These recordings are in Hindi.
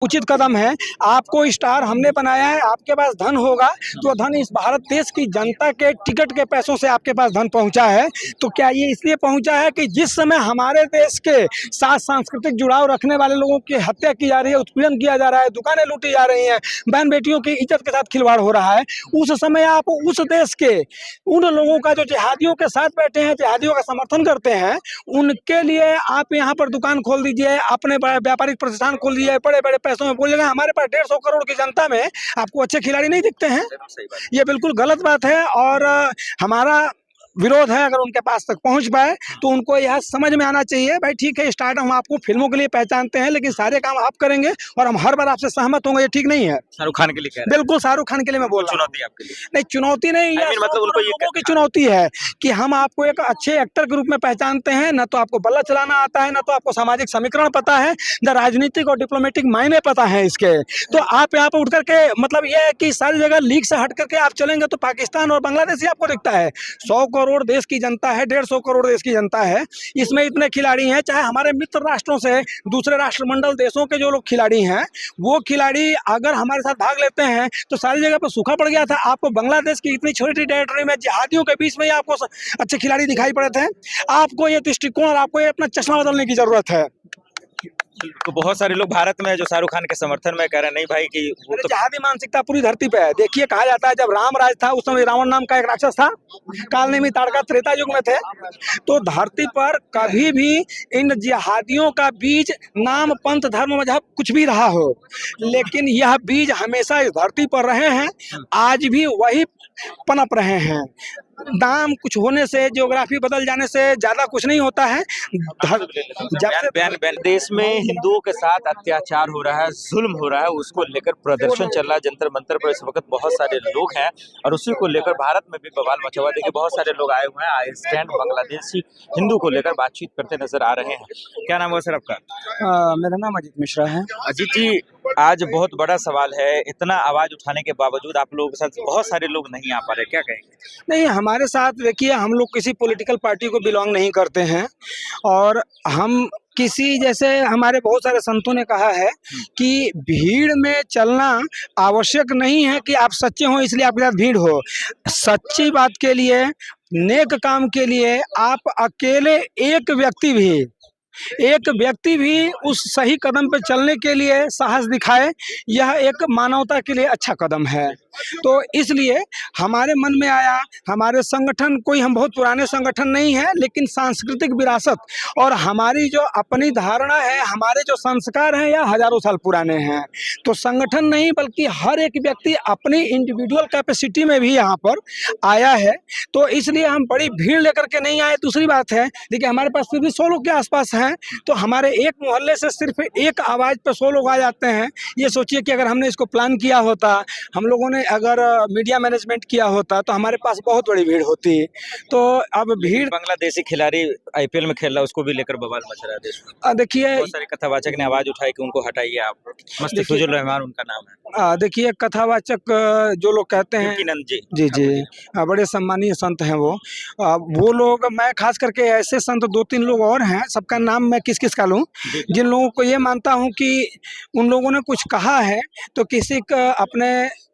उचित कदम है। आपको स्टार हमने बनाया है, आपके पास धन होगा तो धन इस भारत देश की जनता के टिकट के पैसों से आपके पास धन पहुंचा है। तो क्या ये इसलिए पहुंचा है कि जिस समय हमारे देश के साथ सांस्कृतिक जुड़ाव रखने वाले लोगों की हत्या की जा रही है, उत्पीड़न किया जा रहा है, दुकानें लूटी जा रही हैं, बहन बेटियों की इज्जत के साथ खिलवाड़ हो रहा है, उस समय आप उस देश के उन लोगों का जो जिहादियों के साथ बैठे हैं, जिहादियों का समर्थन करते हैं, उनके लिए आप यहाँ पर दुकान खोल दीजिए, अपने व्यापारिक प्रतिष्ठान खोल दीजिए, बड़े बड़े पैसों में बोलिएगा। हमारे पास 150 करोड़ की जनता में आपको अच्छे खिलाड़ी नहीं दिखते हैं, ये बिल्कुल गलत बात है। और हमारा विरोध है, अगर उनके पास तक पहुंच पाए तो उनको यह समझ में आना चाहिए, भाई ठीक है स्टार्ट हम आपको फिल्मों के लिए पहचानते हैं, लेकिन सारे काम आप करेंगे और हम हर बार आपसे सहमत होंगे, ये ठीक नहीं है। शाहरुख खान के लिए कह रहे हैं? बिल्कुल शाहरुख खान के लिए मैं बोल रहा हूं। चुनौती आपके लिए? नहीं चुनौती नहीं, मतलब उनको ये लोगों की चुनौती है कि हम आपको एक अच्छे एक्टर के रूप में पहचानते हैं, न तो आपको बल्ला चलाना आता है, न तो आपको सामाजिक समीकरण पता है, न राजनीतिक और डिप्लोमेटिक मायने पता है इसके। तो आप यहाँ पर उठ करके मतलब ये है कि सारी जगह लीक से हट करके आप चलेंगे तो पाकिस्तान और बांग्लादेश ही आपको दिखता है। 100 करोड़ देश की जनता है, 150 करोड़ देश की जनता है, इसमें इतने खिलाड़ी हैं, चाहे हमारे मित्र राष्ट्रों से दूसरे राष्ट्रमंडल देशों के जो लोग खिलाड़ी हैं, वो खिलाड़ी अगर हमारे साथ भाग लेते हैं तो सारी जगह पर सूखा पड़ गया था। आपको बांग्लादेश की इतनी छोटी टेरिटरी में जिहादियों के बीच में ही आपको अच्छे खिलाड़ी दिखाई पड़े थे। आपको ये दृष्टिकोण, आपको ये अपना चश्मा बदलने की जरूरत है। तो बहुत सारे लोग भारत में जो शाहरुख खान के समर्थन में कह रहे हैं नहीं भाई कि वो तो जिहादी मानसिकता पूरी धरती पे है। देखिए कहा जाता है जब राम राज था उस समय रावण नाम का एक राक्षस था, काल नेमी ताड़का त्रेता युग में थे। तो धरती पर कभी भी इन जिहादियों का बीज नाम पंथ धर्म मजहब कुछ भी रहा हो, लेकिन यह बीज हमेशा इस धरती पर रहे हैं, आज भी वही पनप रहे हैं। दाम कुछ होने से, ज्योग्राफी बदल जाने से ज्यादा कुछ नहीं होता है। जब से देश में हिंदुओं के साथ अत्याचार हो रहा है, जुल्म हो रहा है, उसको लेकर प्रदर्शन चल रहा है जंतर मंतर पर इस वक्त बहुत सारे लोग हैं और उसी को लेकर भारत में भी बवाल मचा हुआ। देखिए बहुत सारे लोग आए हुए हैं, आई स्टैंड बांग्लादेशी हिंदू को लेकर बातचीत करते नजर आ रहे हैं। क्या नाम है सर आपका? मेरा नाम अजीत मिश्रा है। अजीत जी, आज बहुत बड़ा सवाल है, इतना आवाज उठाने के बावजूद आप लोगों के साथ बहुत सारे लोग नहीं आ पा रहे, क्या कहेंगे? नहीं हमारे साथ देखिए, हम लोग किसी पॉलिटिकल पार्टी को बिलोंग नहीं करते हैं और हम किसी, जैसे हमारे बहुत सारे संतों ने कहा है कि भीड़ में चलना आवश्यक नहीं है कि आप सच्चे हो इसलिए आपके साथ भीड़ हो। सच्ची बात के लिए, नेक काम के लिए आप अकेले एक व्यक्ति भी उस सही कदम पर चलने के लिए साहस दिखाए, यह एक मानवता के लिए अच्छा कदम है। तो इसलिए हमारे मन में आया, हमारे संगठन कोई, हम बहुत पुराने संगठन नहीं है, लेकिन सांस्कृतिक विरासत और हमारी जो अपनी धारणा है, हमारे जो संस्कार हैं, यह हजारों साल पुराने हैं। तो संगठन नहीं बल्कि हर एक व्यक्ति अपनी इंडिविजुअल कैपेसिटी में भी यहाँ पर आया है, तो इसलिए हम बड़ी भीड़ लेकर के नहीं आए। दूसरी बात है, देखिए हमारे पास फिर भी 100 लोग के आसपास हैं, तो हमारे एक मोहल्ले से सिर्फ एक आवाज पर 100 लोग आ जाते हैं। ये सोचिए कि अगर हमने इसको प्लान किया होता, हम लोगों ने अगर मीडिया मैनेजमेंट किया होता तो हमारे पास बहुत बड़ी भीड़ होती। तो अब भीड़, बांग्लादेशी खिलाड़ी आईपीएल में खेल रहा है, उसको भी लेकर बवाल मच रहा है देश में। देखिए बहुत सारे कथावाचक ने आवाज उठाई कि उनको हटाइए आप, मुस्तफिजुर रहमान उनका नाम है। देखिए कथावाचक जो लोग कहते हैं, जी बड़े सम्मानीय संत हैं वो लोग, मैं खास करके ऐसे संत 2-3 लोग और हैं, सबका नाम मैं किस किस का लूं, जिन लोगों को ये मानता हूं कि उन लोगों ने कुछ कहा है तो किसी का अपने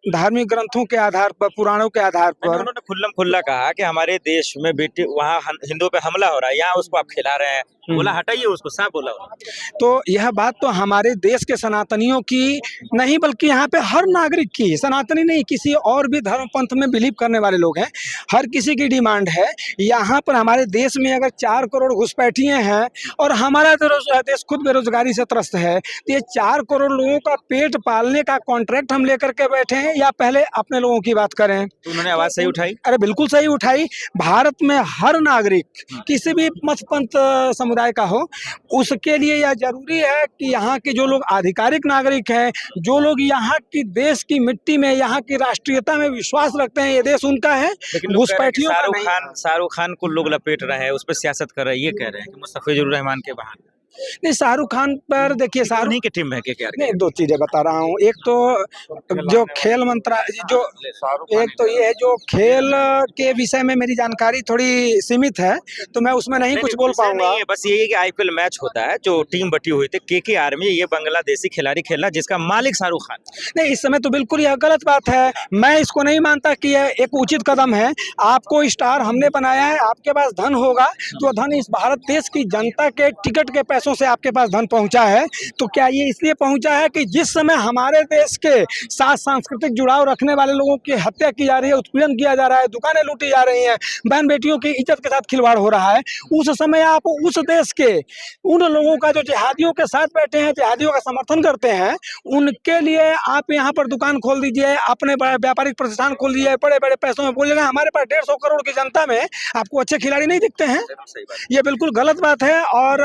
धार्मिक ग्रंथों के आधार पर, पुराणों के आधार पर, उन्होंने खुल्लम खुल्ला कहा कि हमारे देश में बेटे वहाँ हिंदुओं पे हमला हो रहा है, यहाँ उसको आप खिला रहे हैं, बोला हटाइए उसको, साफ बोला। तो यह बात तो हमारे देश के सनातनियों की नहीं बल्कि यहाँ पे हर नागरिक की, सनातनी नहीं किसी और भी धर्म पंथ में बिलीव करने वाले लोग हैं, हर किसी की डिमांड है। यहाँ पर हमारे देश में अगर 4 करोड़ घुसपैठिए हैं और हमारा देश खुद बेरोजगारी से त्रस्त है, तो ये 4 करोड़ लोगों का पेट पालने का कॉन्ट्रैक्ट हम लेकर के बैठे हैं या पहले अपने लोगों की बात करें? तो उन्होंने आवाज सही उठाई? अरे बिल्कुल सही उठाई। भारत में हर नागरिक किसी भी मत पंथ समुदाय का हो, उसके लिए यह जरूरी है कि यहाँ के जो लोग आधिकारिक नागरिक हैं, जो लोग यहाँ की देश की मिट्टी में, यहाँ की राष्ट्रीयता में विश्वास रखते हैं, ये देश उनका है। घुसपैठियों का नहीं। शाहरुख खान को लोग लपेट रहे हैं, उस पर सियासत कर रहे हैं, ये कह रहे हैं कि मुस्तफिजुर रहमान के बहाने। नहीं, शाहरुख खान पर देखिए, शाहरुख उन्हीं की टीम है KKR की। नहीं, दो चीजें बता रहा हूँ। एक तो जो खेल मंत्रालय जो एक तो ये है, जो खेल के विषय में मेरी जानकारी थोड़ी सीमित है, तो मैं उसमें नहीं कुछ बोल विषय पाऊंगा। नहीं है, बस यही है कि IPL मैच होता है जो टीम बटी हुई थी KKR में, ये बांग्लादेशी खिलाड़ी खेला जिसका मालिक शाहरुख खान। नहीं, इस समय तो बिल्कुल यह गलत बात है। मैं इसको नहीं मानता कि यह एक उचित कदम है। आपको स्टार हमने बनाया है, आपके पास धन होगा तो धन इस भारत देश की जनता के टिकट के पैसों से आपके पास धन पहुंचा है। तो क्या ये इसलिए पहुंचा है कि जिस समय हमारे देश के साथ सांस्कृतिक जुड़ाव रखने वाले लोगों की हत्या की जा रही है, उत्पीड़न किया जा रहा है, दुकानें लूटी जा रही हैं, बहन बेटियों की इज्जत के साथ खिलवाड़ हो रहा है, उस समय आप उस देश के उन लोगों का जो जिहादियों के साथ बैठे हैं, जिहादियों का समर्थन करते हैं, उनके लिए आप यहाँ पर दुकान खोल दीजिए, अपने व्यापारिक प्रतिष्ठान खोल दीजिए, बड़े बड़े पैसों में बोलिएगा। हमारे पास 150 करोड़ की जनता में आपको अच्छे खिलाड़ी नहीं दिखते हैं? ये बिल्कुल गलत बात है और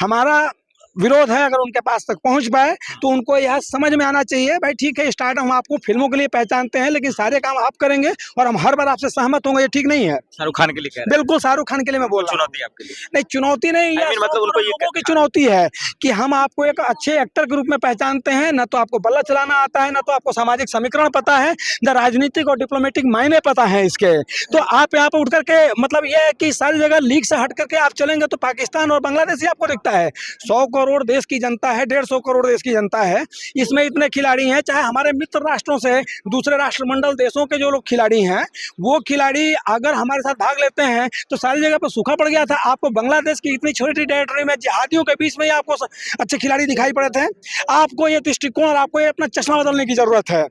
हमारा विरोध है। अगर उनके पास तक पहुंच पाए तो उनको यह समझ में आना चाहिए, भाई ठीक है, स्टार्ट हम आपको फिल्मों के लिए पहचानते हैं, लेकिन सारे काम आप करेंगे और हम हर बार आपसे सहमत होंगे, ये ठीक नहीं है। शाहरुख खान के लिए कह रहे बिल्कुल शाहरुख खान के लिए मैं बोल हैं, रहा हूँ। चुनौती आपके लिए। नहीं, चुनौती नहीं, I mean, मतलब उनको ये लोगों की चुनौती है कि हम आपको एक अच्छे एक्टर के रूप में पहचानते हैं, ना तो आपको बल्ला चलाना आता है, ना तो आपको सामाजिक समीकरण पता है, ना राजनीतिक और डिप्लोमेटिक मायने पता है इसके। तो आप यहाँ पर उठ करके, मतलब ये है कि सारी जगह लीग से हट करके आप चलेंगे तो पाकिस्तान और बांग्लादेश ही आपको दिखता है। 100 करोड़ देश की जनता है, 150 करोड़ देश की जनता है, इसमें इतने खिलाड़ी हैं। चाहे हमारे मित्र राष्ट्रों से, दूसरे राष्ट्रमंडल देशों के जो लोग खिलाड़ी हैं, वो खिलाड़ी अगर हमारे साथ भाग लेते हैं तो सारी जगह पर सूखा पड़ गया था। आपको बांग्लादेश की इतनी छोटी टेरिटरी में जिहादियों के बीच में ही आपको अच्छे खिलाड़ी दिखाई पड़े थे। आपको ये दृष्टिकोण और आपको ये अपना चश्मा बदलने की जरूरत है।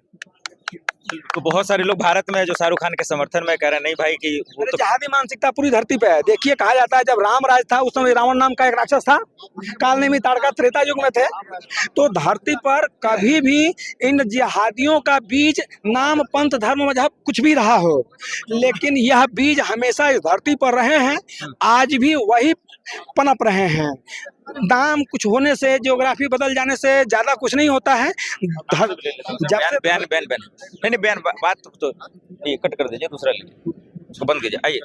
तो बहुत सारे लोग भारत में जो शाहरुख खान के समर्थन में कह रहे हैं, नहीं भाई कि वो तो जिहादी मानसिकता पूरी धरती पे है। देखिए, कहा जाता है जब राम राज था उस समय रावण नाम का एक राक्षस था, काल नेमी ताड़का त्रेता युग में थे। तो धरती पर कभी भी इन जिहादियों का बीज, नाम, पंथ, धर्म, मजहब कुछ भी रहा हो, लेकिन यह बीज हमेशा इस धरती पर रहे हैं, आज भी वही पनप रहे हैं। नाम कुछ होने से, ज्योग्राफी बदल जाने से ज्यादा कुछ नहीं होता है। बयान नहीं, बयान बात तो ये कट कर दीजिए, दूसरा ले, उसको बंद कीजिए। आइए।